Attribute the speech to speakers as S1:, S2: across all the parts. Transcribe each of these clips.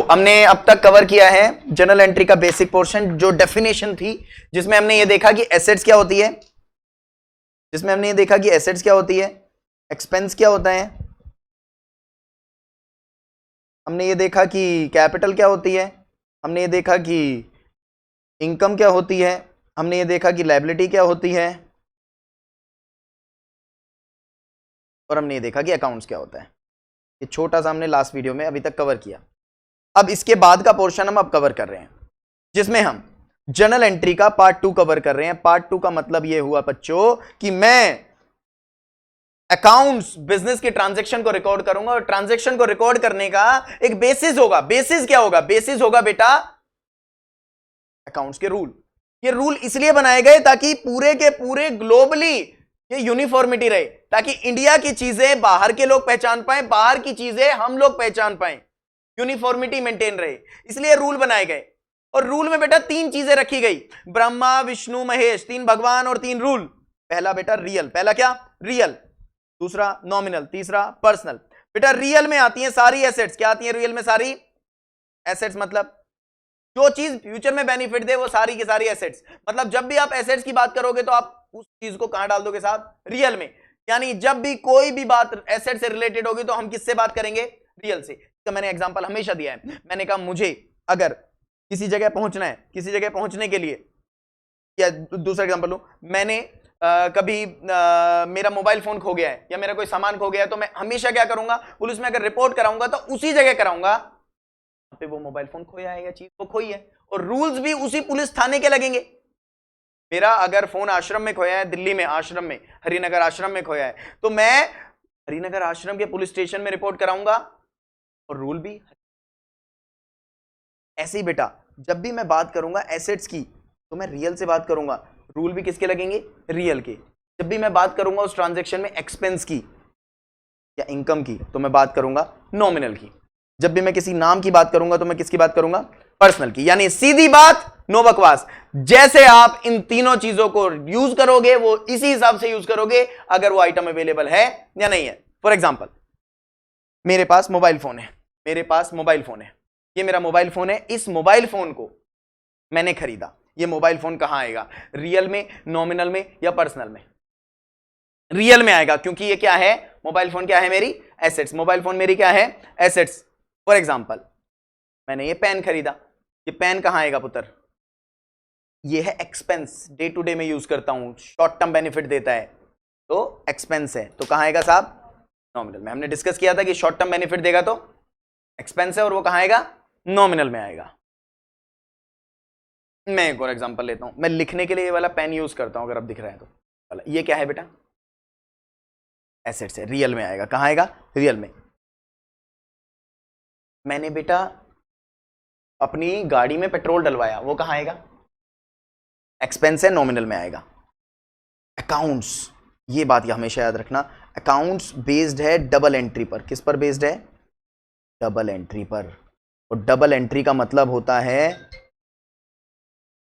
S1: हमने अब तक कवर किया है जर्नल एंट्री का बेसिक पोर्शन, जो डेफिनेशन थी, जिसमें हमने ये देखा कि एसेट्स क्या होती है, एक्सपेंस क्या होता है, हमने ये देखा कि कैपिटल क्या होती है, हमने ये देखा कि इनकम क्या होती है, हमने ये देखा कि लायबिलिटी क्या होती है, और हमने ये देखा कि अकाउंट्स क्या होता है। ये छोटा सा हमने लास्ट वीडियो में अभी तक कवर किया। अब इसके बाद का पोर्शन हम अब कवर कर रहे हैं, जिसमें हम जर्नल एंट्री का पार्ट 2 कवर कर रहे हैं। पार्ट 2 का मतलब यह हुआ बच्चों कि मैं अकाउंट्स, बिजनेस के ट्रांजैक्शन को रिकॉर्ड करूंगा, और ट्रांजैक्शन को रिकॉर्ड करने का एक बेसिस होगा। बेसिस क्या होगा? बेसिस होगा बेटा अकाउंट्स के रूल। ये रूल इसलिए बनाए गए ताकि पूरे के पूरे ग्लोबली ये यूनिफॉर्मिटी रहे, ताकि इंडिया की चीजें बाहर के लोग पहचान पाए, बाहर की चीजें हम लोग पहचान पाए, यूनिफॉर्मिटी मेंटेन रहे, इसलिए रूल बनाए गए। और रूल में बेटा 3 चीजें रखी गई, ब्रह्मा विष्णु महेश, 3 भगवान और 3 रूल। पहला बेटा रियल, पहला क्या? रियल। दूसरा नॉमिनल, तीसरा पर्सनल। बेटा रियल में आती है सारी एसेट्स। क्या आती है रियल में? सारी एसेट्स, मतलब जो चीज फ्यूचर में बेनिफिट दे वो सारी की सारी एसेट्स। मतलब जब भी आप एसेट्स की बात करोगे तो आप उस चीज को कहां डाल दोगे साहब? रियल में। यानी जब भी कोई भी बात एसेट से रिलेटेड होगी तो हम किससे बात करेंगे? रियल से। तो मैंने एग्जांपल हमेशा दिया है, मैंने कहा मुझे अगर किसी जगह पहुंचना है, किसी जगह पहुंचने के लिए, या दूसरा एग्जांपल लूं, मैंने कभी मेरा मोबाइल फोन खो गया है या मेरा कोई सामान खो गया है, तो मैं हमेशा क्या करूंगा? पुलिस में अगर रिपोर्ट कराऊंगा तो उसी जगह कराऊंगा पे वो मोबाइल फोन खोया है या चीज वो खोई है, और रूल्स भी उसी पुलिस थाने के लगेंगे। मेरा अगर फोन आश्रम में खोया है, दिल्ली में आश्रम में, हरिनगर आश्रम में खोया है, तो मैं हरिनगर आश्रम के पुलिस स्टेशन में रिपोर्ट कराऊंगा, और रूल भी ऐसे ही। बेटा जब भी मैं बात करूंगा एसेट्स की तो मैं रियल से बात करूंगा, रूल भी किसके लगेंगे? रियल के। जब भी मैं बात करूंगा उस ट्रांजैक्शन में एक्सपेंस की या इनकम की, तो मैं बात करूंगा नॉमिनल की। जब भी मैं किसी नाम की बात करूंगा तो मैं किसकी बात करूंगा? पर्सनल की। यानी सीधी बात, नो बकवास। जैसे आप इन तीनों चीजों को यूज करोगे वो इसी हिसाब से यूज करोगे, अगर वो आइटम अवेलेबल है या नहीं है। फॉर एग्जांपल, मेरे पास मोबाइल फोन है, ये मेरा मोबाइल फोन है, इस मोबाइल फोन को मैंने खरीदा। ये मोबाइल फोन कहां आएगा? रियल में, नॉमिनल में या पर्सनल में? रियल में आएगा, क्योंकि ये क्या है? मोबाइल फोन क्या है? मेरी एसेट्स। मोबाइल फोन मेरी क्या है? एसेट्स। फॉर एग्जांपल, मैंने ये पेन खरीदा, ये पेन कहां आएगा पुत्र? ये है एक्सपेंस, डे टू डे में यूज करता हूं, शॉर्ट टर्म बेनिफिट देता है, तो एक्सपेंस है। तो कहां आएगा साहब? नॉमिनल में। हमने डिस्कस किया था कि शॉर्ट टर्म बेनिफिट देगा तो एक्सपेंस है, और वो कहां आएगा? नॉमिनल में आएगा। मैं एक और एग्जांपल लेता हूं, मैं लिखने के लिए ये वाला पेन यूज करता हूं, अगर अब दिख रहा है तो। ये क्या है बेटा? एसेट्स है, रियल में आएगा। कहां आएगा? रियल में। मैंने बेटा अपनी गाड़ी में पेट्रोल डलवाया, वो कहां आएगा? एक्सपेंस है, नॉमिनल में आएगा। अकाउंट्स, ये बात ये हमेशा याद रखना, अकाउंट्स बेस्ड है डबल एंट्री पर। किस पर बेस्ड है? डबल एंट्री पर। और डबल एंट्री का मतलब होता है,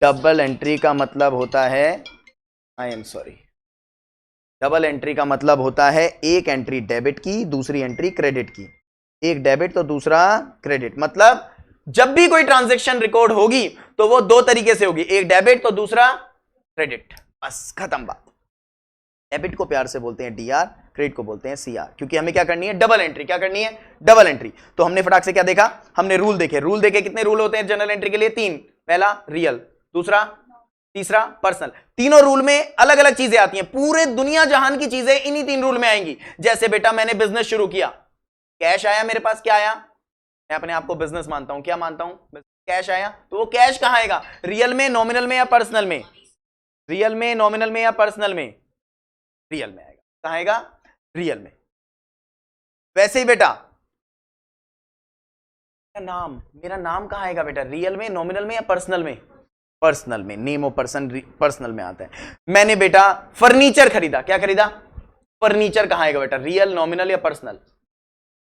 S1: डबल एंट्री का मतलब होता है, I am sorry, double entry का मतलब होता है एक एंट्री डेबिट की, दूसरी एंट्री क्रेडिट की। एक डेबिट तो दूसरा क्रेडिट। मतलब जब भी कोई ट्रांजैक्शन रिकॉर्ड होगी तो वो 2 तरीके से होगी, एक डेबिट तो दूसरा क्रेडिट। बस खत्म बात। डेबिट को प्यार से बोलते हैं डीआर, क्रेडिट को बोलते हैं सीआर, क्योंकि हमें क्या करनी है? Double entry. क्या करनी है? Double entry. तो हमने फटाक से क्या देखा? हमने रूल देखे। रूल देखे, कितने रूल होते हैं जनरल एंट्री के लिए? 3। पहला रियल, दूसरा, तीसरा पर्सनल। तीनों रूल में अलग अलग चीजें आती हैं, पूरे दुनिया जहान की चीजें इन्हीं 3 रूल में आएंगी। जैसे बेटा मैंने बिजनेस शुरू किया, कैश आया मेरे पास, क्या आया? मैं अपने आप को बिजनेस मानता हूं, क्या मानता हूं? कैश आया। तो वो कैश कहां आएगा? रियल में, नॉमिनल में या पर्सनल में? रियल में, नॉमिनल में या पर्सनल में? रियल में आएगा। कहां आएगा? रियल में। वैसे ही बेटा मेरा नाम कहां आएगा बेटा? रियल में, नॉमिनल में या पर्सनल में? पर्सनल में। नेम ऑफ पर्सन पर्सनल में आता है। मैंने बेटा फर्नीचर खरीदा, क्या खरीदा? फर्नीचर कहां आएगा बेटा? रियल, नॉमिनल या पर्सनल?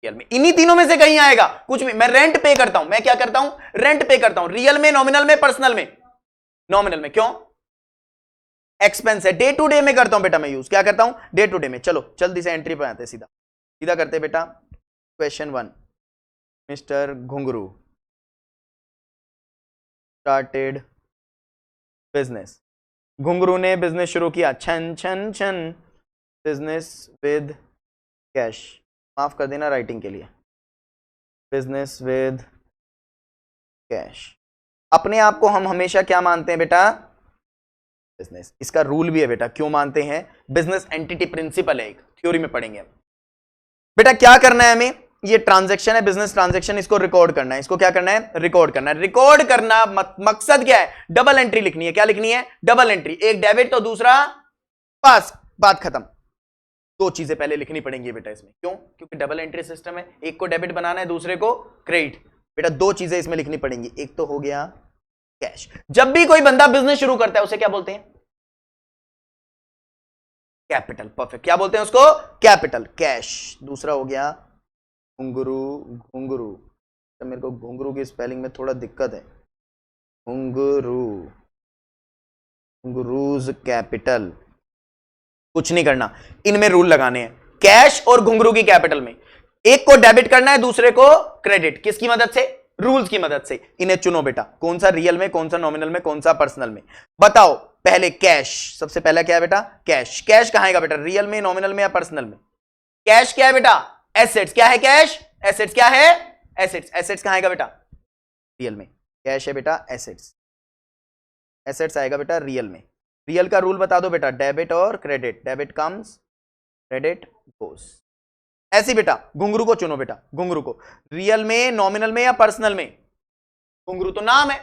S1: रियल में। इन्हीं तीनों में से कहीं आएगा। कुछ भी, मैं रेंट पे करता हूं, मैं क्या करता हूं? रेंट पे करता हूं। रियल में, नॉमिनल में, पर्सनल में? नॉमिनल में। क्यों? एक्सपेंस है, डे टू डे में करता हूं बेटा मैं यूज। क्या करता हूं? डे टू डे में। चलो जल्दी से एंट्री पे आते हैं, सीधा सीधा करते बेटा। क्वेश्चन 1, मिस्टर घुंगरू, स्टार्टेड बिजनेस, घुंगरू ने बिजनेस शुरू किया, छन छन छन, बिजनेस विद कैश, माफ कर देना राइटिंग के लिए, बिजनेस विद कैश। अपने आप को हम हमेशा क्या मानते हैं बेटा? बिजनेस। इसका रूल भी है बेटा, क्यों मानते हैं? बिजनेस एंटिटी प्रिंसिपल है, एक थ्योरी में पढ़ेंगे हम। बेटा क्या करना है हमें? ये ट्रांजैक्शन है, बिजनेस ट्रांजैक्शन, इसको रिकॉर्ड करना है। इसको क्या करना है? रिकॉर्ड करना है। रिकॉर्ड करना मकसद क्या है? डबल एंट्री लिखनी है। क्या लिखनी है? Double entry. एक डेबिट तो दूसरा पास, बात खत्म। दो चीजें पहले लिखनी पड़ेंगी बेटा इसमें। क्यों? क्योंकि डबल एंट्री सिस्टम है, एक को डेबिट बनाना है, दूसरे को क्रेडिट। बेटा दो चीजें इसमें लिखनी पड़ेंगी, एक तो हो गया कैश। जब भी कोई बंदा बिजनेस शुरू करता है उसे क्या बोलते हैं? कैपिटल। परफेक्ट। क्या बोलते हैं उसको? Capital, cash. दूसरा हो गया घुंगरू। घुंगरू, तो मेरे को घुंगरू की स्पेलिंग में थोड़ा दिक्कत है। घुंगरू, घुंगरूज कैपिटल। कुछ नहीं करना, इनमें रूल लगाने हैं, कैश और घुंगरू की कैपिटल में। एक को डेबिट करना है, दूसरे को क्रेडिट। किसकी मदद से? रूल्स की मदद से। इन्हें चुनो बेटा, कौन सा रियल में, कौन सा नॉमिनल में, कौन सा पर्सनल में। बताओ पहले कैश, सबसे पहला क्या है बेटा? कैश। कैश कहां आएगा बेटा? रियल में, नॉमिनल में या पर्सनल में? कैश क्या है बेटा? एसेट्स। क्या है कैश? एसेट्स। क्या है? एसेट्स। एसेट्स कहां आएगा बेटा? रियल में। कैश है बेटा एसेट्स, एसेट्स आएगा बेटा रियल में। रियल का रूल बता दो बेटा, डेबिट और credit. Debit comes, credit goes. ऐसी बेटा घुंगरू को चुनो बेटा, घुंगरू को रियल में, नॉमिनल में या पर्सनल में? घुंगरू तो नाम है,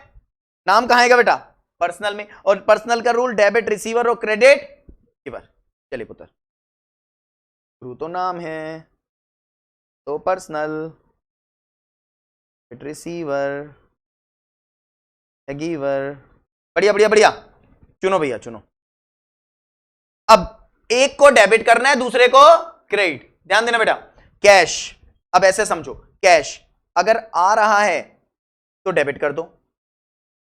S1: नाम कहां आएगा बेटा? पर्सनल में। और पर्सनल का रूल डेबिट रिसीवर और क्रेडिट गिवर। चलिए पुत्र, घुंगरू तो नाम है तो पर्सनल, रिसीवर, गिवर। बढ़िया बढ़िया बढ़िया, चुनो भैया चुनो। अब एक को डेबिट करना है, दूसरे को क्रेडिट। ध्यान देना बेटा, कैश। अब ऐसे समझो, कैश अगर आ रहा है तो डेबिट कर दो,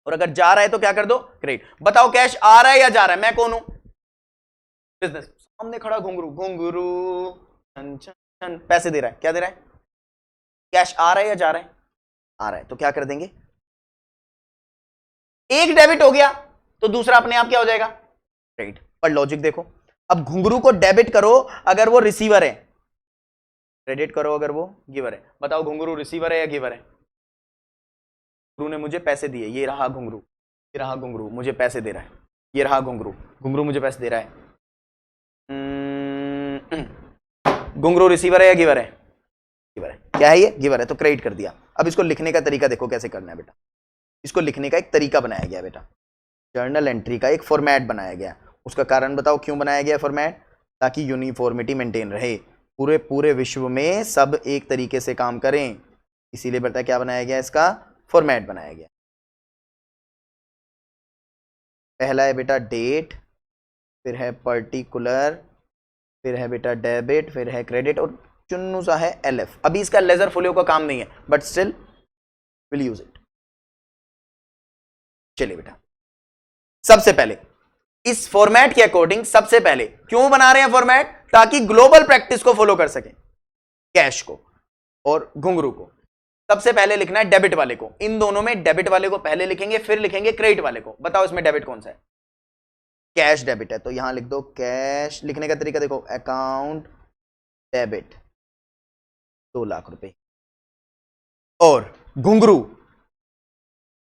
S1: और अगर जा रहा है तो क्या कर दो? क्रेडिट। बताओ कैश आ रहा है या जा रहा है? मैं कौन हूं? बिजनेस। सामने खड़ा घुंगरू, घुंगरू छन छन छन, पैसे दे रहा है। क्या दे रहा है? कैश आ रहा है या जा रहा है? आ रहा है। तो क्या कर देंगे? एक डेबिट हो गया तो दूसरा अपने आप क्या हो जाएगा? क्रेडिट। पर लॉजिक देखो, अब घुंगरू को डेबिट करो अगर वो रिसीवर है, क्रेडिट करो अगर वो गिवर है। बताओ घुंगरू रिसीवर है या गिवर है? घुंगरू ने मुझे पैसे दिए, ये रहा घुंगरू, ये रहा घुंगरू मुझे पैसे दे रहा है, ये रहा घुंगरू, घुंगरू मुझे पैसे दे रहा है। घुंगरू रिसीवर है या गिवर है? गिवर है। क्या है ये? गिवर है, तो क्रेडिट कर दिया। अब इसको लिखने का तरीका देखो कैसे करना है बेटा। इसको लिखने का एक तरीका बनाया गया बेटा, जर्नल एंट्री का एक फॉर्मेट बनाया गया। उसका कारण बताओ क्यों बनाया गया फॉर्मेट? ताकि यूनिफॉर्मिटी मेंटेन रहे, पूरे विश्व में सब एक तरीके से काम करें, इसीलिए बेटा क्या बनाया गया? इसका फॉर्मेट बनाया गया। पहला है बेटा डेट, फिर है पर्टिकुलर, फिर है बेटा डेबिट, फिर है क्रेडिट, और चुन्नू सा है एलएफ। अभी इसका लेजर फोलियो का काम नहीं है, but still will use it. चलिए बेटा, सबसे पहले इस फॉर्मेट के अकॉर्डिंग, सबसे पहले क्यों बना रहे हैं फॉर्मेट? ताकि ग्लोबल प्रैक्टिस को फॉलो कर सके, कैश को और घुंगरू को। सबसे पहले लिखना है डेबिट वाले को। इन दोनों में डेबिट वाले को पहले लिखेंगे, फिर लिखेंगे क्रेडिट वाले को। बताओ इसमें डेबिट कौन सा है? कैश डेबिट है, तो यहां लिख दो कैश। लिखने का तरीका देखो, अकाउंट डेबिट 2 लाख रुपए, और घुंगरू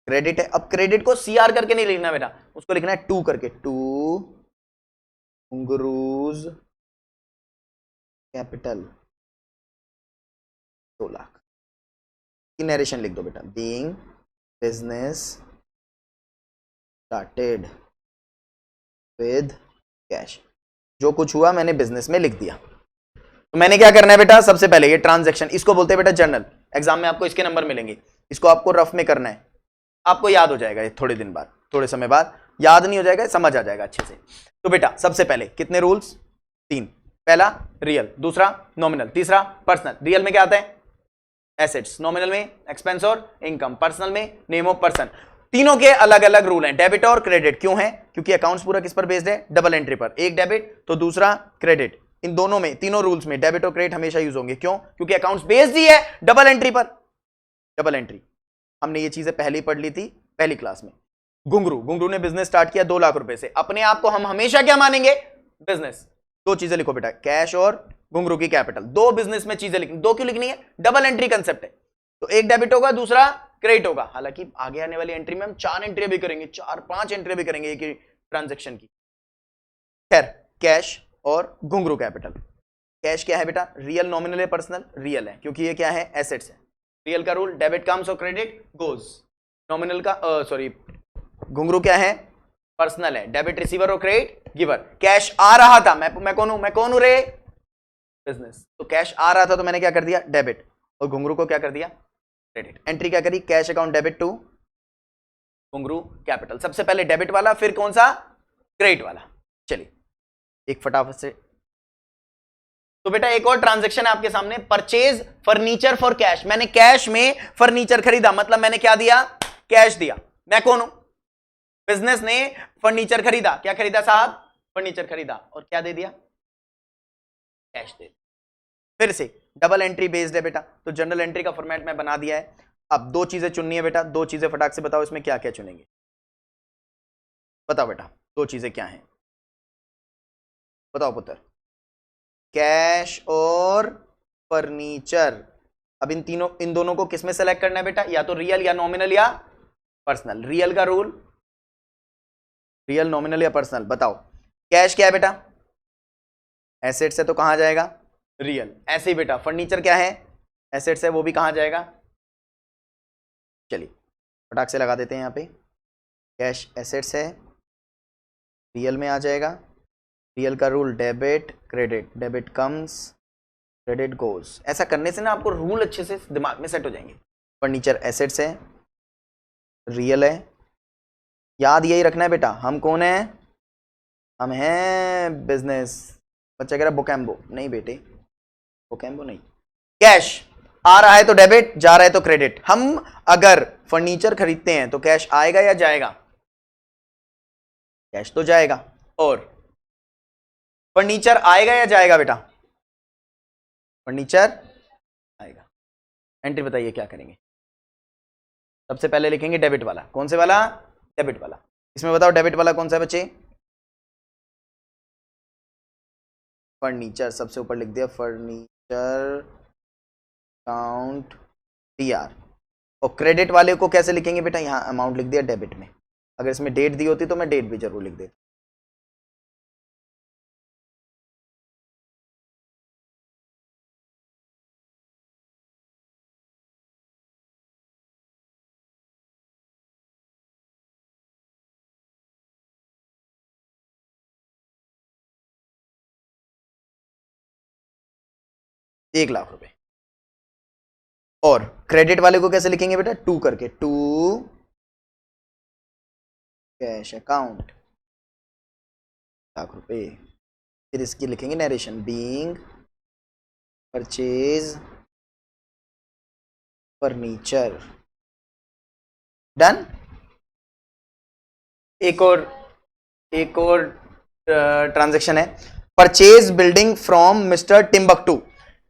S1: क्रेडिट है। अब क्रेडिट को सीआर करके नहीं लिखना बेटा, उसको लिखना है 2 करके, 2 घुंगरूज कैपिटल 2 लाख की नरेशन लिख दो बेटा। Being business started with cash, जो कुछ हुआ मैंने बिजनेस में लिख दिया। तो मैंने क्या करना है बेटा? सबसे पहले ये ट्रांजैक्शन, इसको बोलते हैं बेटा जर्नल। एग्जाम में आपको इसके नंबर मिलेंगे, इसको आपको रफ में करना है, आपको याद हो जाएगा थोड़े दिन बाद, थोड़े समय बाद याद नहीं हो जाएगा, समझ आ जाएगा अच्छे से। तो बेटा सबसे पहले कितने रूल्स? 3। पहला रियल, दूसरा नॉमिनल, तीसरा पर्सनल। रियल में क्या आता है? एसेट्स, नॉमिनल में एक्सपेंस और इनकम, पर्सनल में नेम ऑफ पर्सन। तीनों के अलग अलग रूल हैं, डेबिट और क्रेडिट। क्यों है? क्योंकि अकाउंट्स पूरा किस पर बेस्ड है? डबल एंट्री पर। एक डेबिट तो दूसरा क्रेडिट। इन दोनों में, तीनों रूल्स में डेबिट और क्रेडिट हमेशा यूज होंगे। क्यों? क्योंकि अकाउंट्स बेस्ड ही है डबल एंट्री पर। डबल एंट्री हमने ये चीजें पहले ही पढ़ ली थी, पहली क्लास में। घुंगरू ने बिजनेस स्टार्ट किया 2 लाख रुपए से। अपने आप को हम हमेशा क्या मानेंगे? बिजनेस। 2 चीजें लिखो बेटा, कैश और घुंगरू की कैपिटल। 2 बिजनेस में चीजें लिखनी। 2 क्यों लिखनी है? डबल एंट्री कंसेप्ट है, तो एक डेबिट होगा, दूसरा क्रेडिट होगा। हालांकि आगे आने वाली एंट्री में हम 4 एंट्री भी करेंगे, 4-5 एंट्री भी करेंगे एक ही ट्रांजेक्शन की। खैर, कैश और घुंगरू कैपिटल। कैश क्या है बेटा? रियल, नॉमिनल है, पर्सनल? रियल है, क्योंकि ये क्या है? एसेट्स है। रियल का रूल डेबिट कम्स और क्रेडिट गोज। नॉमिनल का घुंगरू क्या है? पर्सनल है, डेबिट रिसीवर और क्रेडिट गिवर। कैश आ रहा था, मैं कौन हूं रे? बिजनेस। तो कैश आ रहा था तो मैंने क्या कर दिया? डेबिट। और घुंगरू को क्या कर दिया? क्रेडिट। एंट्री क्या करी? कैश अकाउंट डेबिट टू घुंगरू कैपिटल। सबसे पहले डेबिट वाला, फिर कौन सा? क्रेडिट वाला। चलिए एक फटाफट से। तो बेटा एक और ट्रांजैक्शन है आपके सामने, परचेज फर्नीचर फॉर कैश। मैंने कैश में फर्नीचर खरीदा, मतलब मैंने क्या दिया? कैश दिया। मैं कौन हूं? बिजनेस ने फर्नीचर खरीदा। क्या खरीदा साहब? फर्नीचर खरीदा। और क्या दे दिया? कैश दे दिया। फिर से डबल एंट्री बेस्ड है बेटा, तो जनरल एंट्री का फॉर्मेट मैं बना दिया है। अब 2 चीजें चुननी है बेटा, 2 चीजें फटाक से बताओ, इसमें क्या क्या चुनेंगे? बताओ बेटा 2 चीजें क्या हैं? बताओ पुत्र। कैश और फर्नीचर। अब इन दोनों को किसमें सेलेक्ट करना है बेटा? या तो रियल या नॉमिनल या पर्सनल। रियल का रूल, रियल, नॉमिनल या पर्सनल? बताओ। कैश क्या है बेटा? एसेट्स है, तो कहां जाएगा? रियल। ऐसे ही बेटा फर्नीचर क्या है? एसेट्स है, वो भी कहां जाएगा? चलिए फटाक से लगा देते हैं यहां पे। कैश एसेट्स है, रियल में आ जाएगा। रियल का rule debit credit, debit comes credit goes. ऐसा करने से ना आपको रूल अच्छे से दिमाग में सेट हो जाएंगे। फर्नीचर एसेट्स है, रियल है, याद यही रखना है बेटा। हम कौन है? हम हैं बिजनेस। बच्चा कह रहा बोकैम्बो, नहीं बेटे बोकैम्बो नहीं। कैश आ रहा है तो डेबिट, जा रहा है तो क्रेडिट। हम अगर फर्नीचर खरीदते हैं तो कैश आएगा या जाएगा? कैश तो जाएगा। और फर्नीचर आएगा या जाएगा बेटा? फर्नीचर आएगा। एंट्री बताइए क्या करेंगे? सबसे पहले लिखेंगे डेबिट वाला। कौन से वाला? डेबिट वाला। इसमें बताओ डेबिट वाला कौन सा है बच्चे? फर्नीचर। सबसे ऊपर लिख दिया फर्नीचर अकाउंट टीआर। और क्रेडिट वाले को कैसे लिखेंगे बेटा? यहां अमाउंट लिख दिया डेबिट में। अगर इसमें डेट दी होती तो मैं डेट भी जरूर लिख देता। ₹1,00,000। और क्रेडिट वाले को कैसे लिखेंगे बेटा? टू करके, टू कैश अकाउंट ₹1,00,000। फिर इसकी लिखेंगे narration, being purchase furniture. Done. एक और ट्रांजैक्शन है, purchase building from mister Timbuktu.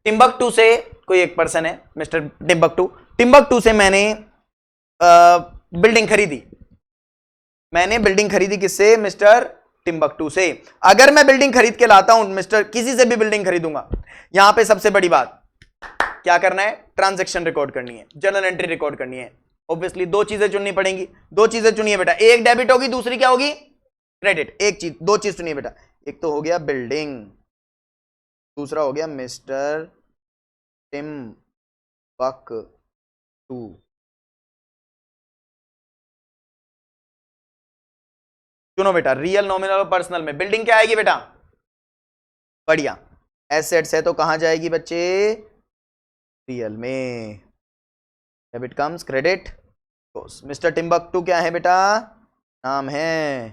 S1: Timbuktu से कोई एक पर्सन है, मिस्टर टिम्बकटू। टिम्बकटू से मैंने बिल्डिंग खरीदी। मैंने बिल्डिंग खरीदी किससे? मिस्टर टिम्बकटू से। अगर मैं बिल्डिंग खरीद के लाता हूं, मिस्टर किसी से भी बिल्डिंग खरीदूंगा, यहां पे सबसे बड़ी बात क्या करना है? ट्रांजैक्शन रिकॉर्ड करनी है, जर्नल एंट्री रिकॉर्ड करनी है। ऑब्वियसली 2 चीजें चुननी पड़ेंगी। 2 चीजें चुनिए बेटा, एक डेबिट होगी, दूसरी क्या होगी? क्रेडिट। एक चीज, 2 चीज चुनिए बेटा। एक तो हो गया बिल्डिंग, दूसरा हो गया मिस्टर टिम्बकटू। चुनो बेटा, रियल, नॉमिनल और पर्सनल में बिल्डिंग क्या आएगी बेटा? बढ़िया। एसेट्स है तो कहां जाएगी बच्चे? रियल में। Debit comes credit goes. Mister Timbuktu क्या है बेटा? नाम है।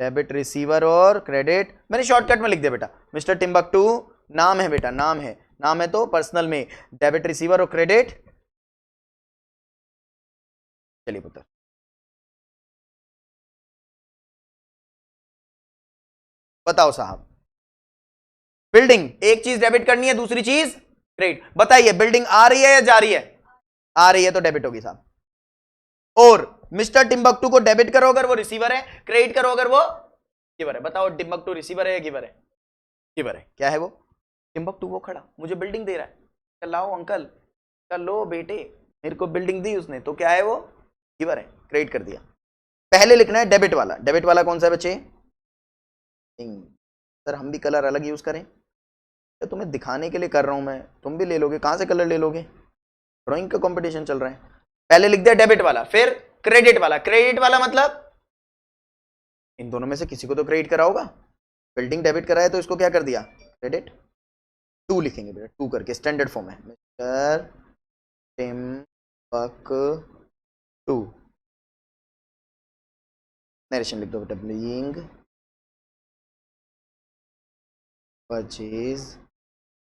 S1: डेबिट रिसीवर और क्रेडिट मैंने शॉर्टकट में लिख दिया बेटा। मिस्टर टिम्बकटू नाम है बेटा, नाम है। नाम है तो पर्सनल में डेबिट रिसीवर और क्रेडिट। चलिए पुत्र, बताओ साहब। बिल्डिंग, एक चीज डेबिट करनी है, दूसरी चीज क्रेडिट। बताइए बिल्डिंग आ रही है या जा रही है? आ रही है तो डेबिट होगी साहब। और मिस्टर टिम्बकटू को डेबिट करो अगर वो रिसीवर है, क्रेडिट करो अगर वो गिवर है। बताओ टिम्बकटू रिसीवर है या गिवर है? गिवर है। क्या है वो? टिम्बकटू वो खड़ा मुझे बिल्डिंग दे रहा है, लाओ अंकल, चलो बेटे, मेरे को बिल्डिंग दी उसने, तो क्या है वो? गिवर है, क्रेडिट कर दिया। पहले लिखना है डेबिट वाला। डेबिट वाला कौन सा है बच्चे? सर हम भी कलर अलग यूज करें? तो तुम्हें दिखाने के लिए कर रहा हूं मैं, तुम भी ले लोगे। कहां से कलर ले लोगे? ड्राइंग का कंपटीशन चल रहा है। पहले लिख दिया डेबिट वाला, फिर क्रेडिट वाला। क्रेडिट वाला मतलब इन दोनों में से किसी को तो क्रेडिट करा होगा। बिल्डिंग डेबिट कराया तो इसको क्या कर दिया? क्रेडिट। टू लिखेंगे बेटा, टू करके स्टैंडर्ड फॉर्म है। मिस्टर टिम्बकटू, नरेशन लिख दो बेटा, बीइंग परचेज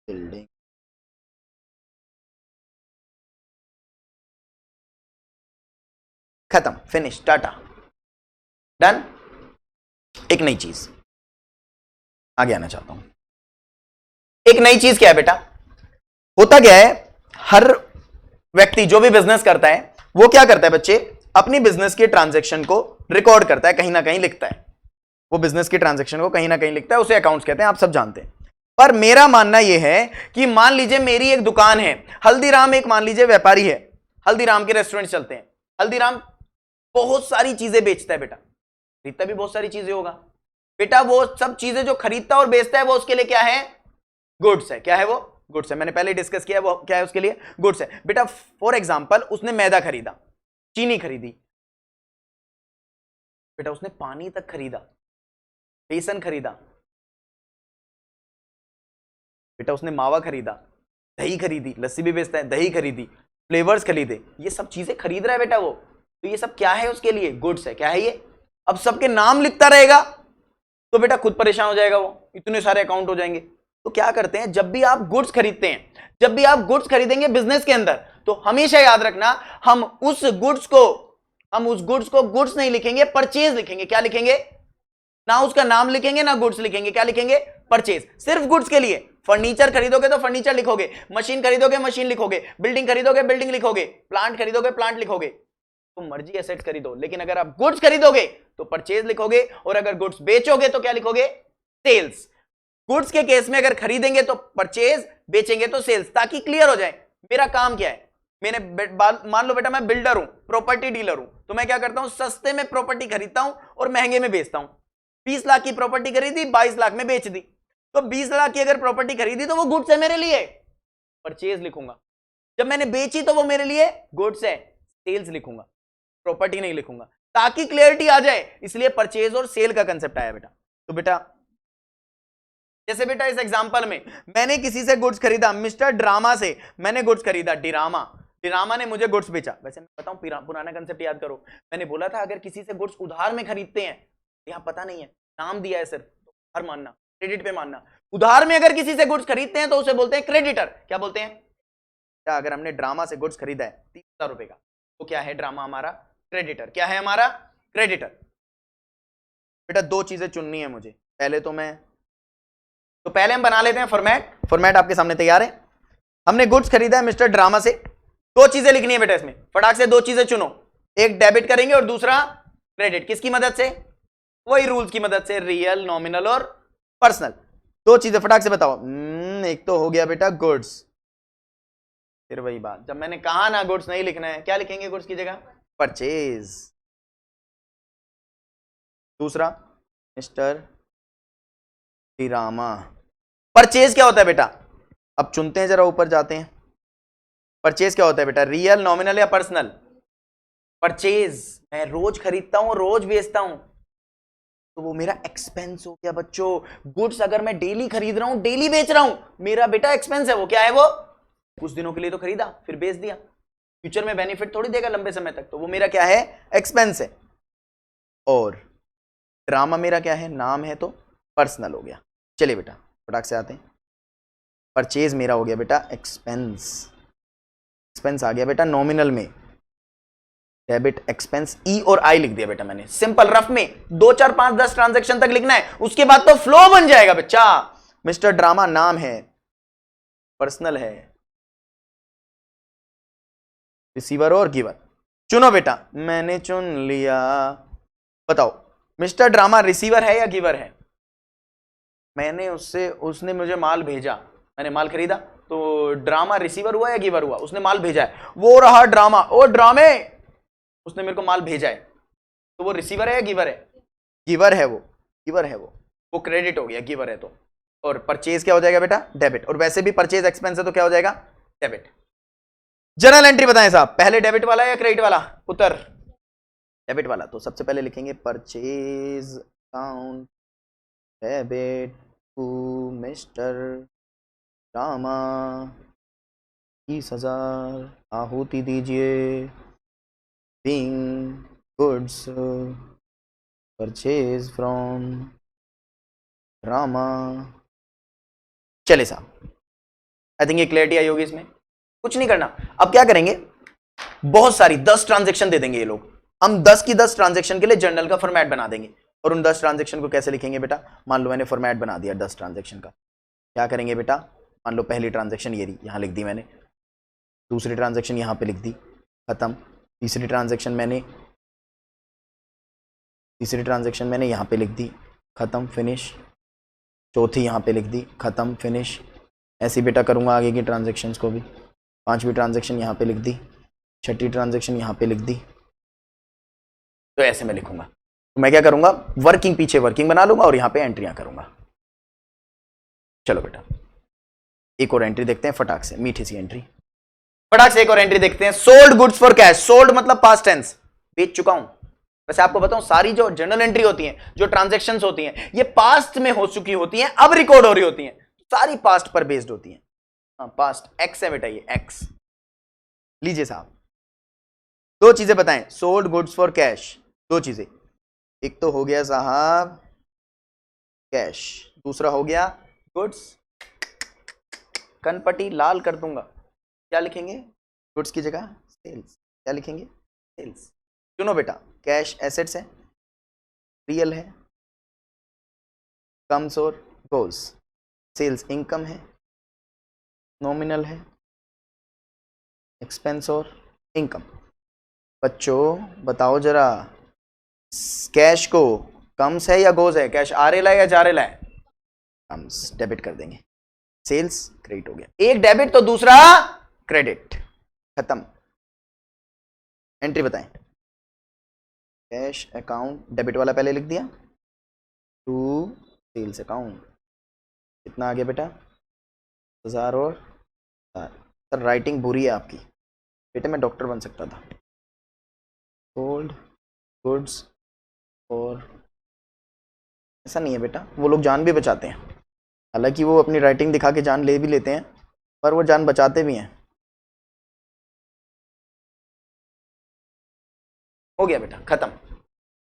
S1: बिल्डिंग। खत्म, फिनिश, टाटा, डन। एक नई चीज आगे आना चाहता हूं। एक नई चीज क्या है बेटा? होता क्या है, हर व्यक्ति जो भी बिजनेस करता है वो क्या करता है बच्चे? अपनी बिजनेस के ट्रांजैक्शन को रिकॉर्ड करता है, कहीं ना कहीं लिखता है। वो बिजनेस के ट्रांजैक्शन को कहीं ना कहीं लिखता है, उसे अकाउंट्स कहते हैं, आप सब जानते हैं। पर मेरा मानना यह है कि मान लीजिए मेरी एक दुकान है, हल्दीराम एक मान लीजिए व्यापारी है, हल्दीराम के रेस्टोरेंट चलते हैं। हल्दीराम बहुत सारी चीजें बेचता है बेटा, खरीदता भी बहुत सारी चीजें होगा बेटा। वो सब चीजें जो खरीदता और बेचता है वो उसके लिए क्या है? गुड्स है। क्या है वो? गुड्स है। मैंने पहले डिस्कस किया, वो क्या है उसके लिए? गुड्स है बेटा। फॉर एग्जांपल उसने मैदा खरीदा, चीनी खरीदी बेटा, उसने पानी तक खरीदा, बेसन खरीदा बेटा, उसने मावा खरीदा, दही खरीदी, लस्सी भी बेचता है, दही खरीदी, फ्लेवर्स खरीदे, ये सब चीजें खरीद रहा है बेटा वो। तो ये सब क्या है उसके लिए? गुड्स है। क्या है ये? अब सबके नाम लिखता रहेगा तो बेटा खुद परेशान हो जाएगा वो, इतने सारे अकाउंट हो जाएंगे। तो क्या करते हैं, जब भी आप गुड्स खरीदते हैं, जब भी आप गुड्स खरीदेंगे बिजनेस के अंदर, तो हमेशा याद रखना हम उस गुड्स को गुड्स नहीं लिखेंगे, परचेज लिखेंगे। क्या लिखेंगे? ना उसका नाम लिखेंगे ना गुड्स लिखेंगे, क्या लिखेंगे? परचेज। सिर्फ गुड्स के लिए। फर्नीचर खरीदोगे तो फर्नीचर लिखोगे, मशीन खरीदोगे मशीन लिखोगे, बिल्डिंग खरीदोगे बिल्डिंग लिखोगे, प्लांट खरीदोगे प्लांट लिखोगे, तुम मर्जी एसेट खरीदो। लेकिन अगर आप गुड्स खरीदोगे तो परचेज लिखोगे, और अगर गुड्स बेचोगे तो क्या लिखोगे? सेल्स। गुड्स के केस में अगर खरीदेंगे तो परचेज, बेचेंगे तो सेल्स, ताकि क्लियर हो जाए मेरा काम क्या है। मैंने मान लो बेटा मैं बिल्डर हूं, प्रॉपर्टी डीलर हूं, तो मैं क्या करता हूं? सस्ते में प्रॉपर्टी खरीदता हूं और महंगे में बेचता हूं। 20 लाख की प्रॉपर्टी खरीदी, 22 लाख में बेच दी। तो 20 लाख की अगर प्रॉपर्टी खरीदी तो वो गुड्स है मेरे लिए, परचेज लिखूंगा। जब मैंने बेची तो वो मेरे लिए गुड्स है, सेल्स लिखूंगा, प्रॉपर्टी नहीं लिखूंगा, ताकि क्लियरिटी आ जाए। इसलिए परचेज और सेल का कंसेप्ट आया बेटा। तो बेटा जैसे बेटा इस एग्जांपल में मैंने किसी से गुड्स खरीदा, मिस्टर ड्रामा से मैंने गुड्स खरीदा, डिरामा ने मुझे गुड्स बेचा। वैसे मैं बताऊं, पुराना कंसेप्ट याद करो, मैंने बोला था अगर किसी से गुड्स उधार में खरीदते हैं, यहां पता नहीं है, नाम दिया है सिर्फ, तो उधार मानना, क्रेडिट पे मानना। उधार में अगर किसी से गुड्स खरीदते हैं तो उसे बोलते हैं क्रेडिटर। क्या बोलते हैं? क्या अगर हमने ड्रामा से गुड्स खरीदा है 30,000 रुपए का, तो क्या है? ड्रामा हमारा क्रेडिटर। क्या है? हमारा क्रेडिटर। बेटा दो चीजें चुननी है मुझे, पहले हम बना लेते हैं फॉर्मेट आपके सामने तैयार है। हमने गुड्स खरीदा है मिस्टर ड्रामा से, दो चीजें लिखनी है बेटा इसमें, फटाक से दो चीजें चुनो, एक डेबिट करेंगे और दूसरा क्रेडिट। किसकी मदद से? वही रूल्स की मदद से, रियल, नॉमिनल और पर्सनल। दो चीजें फटाक से बताओ। एक तो हो गया बेटा गुड्स, फिर वही बात, जब मैंने कहा ना गुड्स नहीं लिखना है, क्या लिखेंगे गुड्स की जगह? परचेज। दूसरा मिस्टर ड्रामा। परचेज क्या होता है बेटा? अब चुनते हैं, जरा ऊपर जाते हैं। परचेज क्या होता है बेटा? रियल, नॉमिनल या पर्सनल? परचेज मैं रोज खरीदता हूं, रोज बेचता हूं, तो वो मेरा एक्सपेंस हो गया बच्चों। गुड्स अगर मैं डेली खरीद रहा हूं, डेली बेच रहा हूं, मेरा बेटा एक्सपेंस है। वो क्या है? वो कुछ दिनों के लिए तो खरीदा फिर बेच दिया, फ्यूचर में बेनिफिट थोड़ी देगा लंबे समय तक, तो वो मेरा क्या है? एक्सपेंस है। और ड्रामा मेरा क्या है? नाम है, तो पर्सनल हो गया। चलिए बेटा फटाक से आते हैं। परचेज मेरा हो गया बेटा एक्सपेंस, एक्सपेंस आ गया बेटा नॉमिनल में, डेबिट एक्सपेंस, ई और आई लिख दिया बेटा मैंने। सिंपल रफ में 2 4 5 10 ट्रांजैक्शन तक लिखना है, उसके बाद तो फ्लो बन जाएगा बच्चा। मिस्टर ड्रामा नाम है, पर्सनल है, रिसीवर और गिवर। चुनो बेटा, मैंने चुन लिया। बताओ मिस्टर ड्रामा रिसीवर है या गिवर है? मैंने उसने मुझे माल भेजा, मैंने माल खरीदा, तो ड्रामा रिसीवर हुआ या गिवर हुआ? उसने माल भेजा है, वो रहा ड्रामा। ओ ड्रामे, उसने मेरे को माल भेजा है, तो वो रिसीवर है या गिवर है? गिवर है वो, गिवर है वो क्रेडिट हो गया, गिवर है तो। और परचेज क्या हो जाएगा बेटा? डेबिट। और वैसे भी परचेज एक्सपेंस है तो क्या हो जाएगा? डेबिट। जर्नल एंट्री बताएं साहब, पहले डेबिट वाला या क्रेडिट वाला? उत्तर डेबिट वाला। तो सबसे पहले लिखेंगे purchase account debit to mister Rama 30,000 आहुति दीजिए, being goods purchase from Rama. चले साहब, आई थिंक ये क्लियरिटी आई होगी इसमें। कुछ नहीं करना, अब क्या करेंगे, बहुत सारी 10 ट्रांजेक्शन दे देंगे ये लोग, हम 10 की 10 ट्रांजेक्शन के लिए जर्नल का फॉर्मेट बना देंगे। और उन 10 ट्रांजेक्शन को कैसे लिखेंगे बेटा? मान लो मैंने फॉर्मेट बना दिया 10 ट्रांजेक्शन का, क्या करेंगे बेटा? मान लो पहली ट्रांजेक्शन ये रही, यहां लिख दी मैंने, दूसरी ट्रांजेक्शन यहां पे लिख दी, खत्म। तीसरी ट्रांजेक्शन मैंने यहां पे लिख दी, खत्म, फिनिश। चौथी यहां पे लिख दी, खत्म, फिनिश। ऐसे बेटा करूंगा आगे की ट्रांजेक्शन्स को भी। पांचवी ट्रांजेक्शन यहां पे लिख दी, छठी ट्रांजेक्शन यहां पे लिख दी। तो ऐसे मैं लिखूंगा, तो मैं क्या करूंगा, वर्किंग पीछे वर्किंग बना लूंगा और यहां पे एंट्रियां करूंगा। चलो बेटा एक और एंट्री देखते हैं फटाक से, मीठी सी एंट्री, फटाक से एक और एंट्री देखते हैं। Sold goods for cash. Sold मतलब पास्ट टेंस, बेच चुका हूं। वैसे आपको बताऊं, सारी जो जर्नल एंट्री होती हैं, जो ट्रांजेक्शन्स होती हैं, ये पास्ट में हो चुकी होती हैं, अब रिकॉर्ड हो रही होती हैं, सारी पास्ट पर बेस्ड होती हैं। हाँ पास्ट एक्स है बेटा, ये एक्स। लीजिए साहब, दो चीजें बताएं, सोल्ड गुड्स फॉर कैश, दो चीजें, एक तो हो गया साहब कैश, दूसरा हो गया गुड्स। कनपट्टी लाल कर दूंगा, क्या लिखेंगे? गुड्स की जगह सेल्स। क्या लिखेंगे? सेल्स। सुनो बेटा, कैश एसेट्स है, रियल है, कम्स और गोज। सेल्स इनकम है, नॉमिनल है, एक्सपेंस और इनकम। बच्चों बताओ जरा, कैश को कम्स है या गोज है? कैश आ रेला है या जा रेला है? कम्स, डेबिट कर देंगे। सेल्स क्रेडिट हो गया, एक डेबिट तो दूसरा क्रेडिट, खत्म। एंट्री बताएं, कैश अकाउंट डेबिट वाला पहले लिख दिया, टू सेल्स अकाउंट। कितना आ गया बेटा? 1000 और 1000। सर राइटिंग बुरी है आपकी बेटे, मैं डॉक्टर बन सकता था। सोल्ड गुड्स और ऐसा नहीं है बेटा, वो लोग जान भी बचाते हैं, हालांकि वो अपनी राइटिंग दिखा के जान ले भी लेते हैं, पर वो जान बचाते भी हैं। हो गया बेटा, खत्म।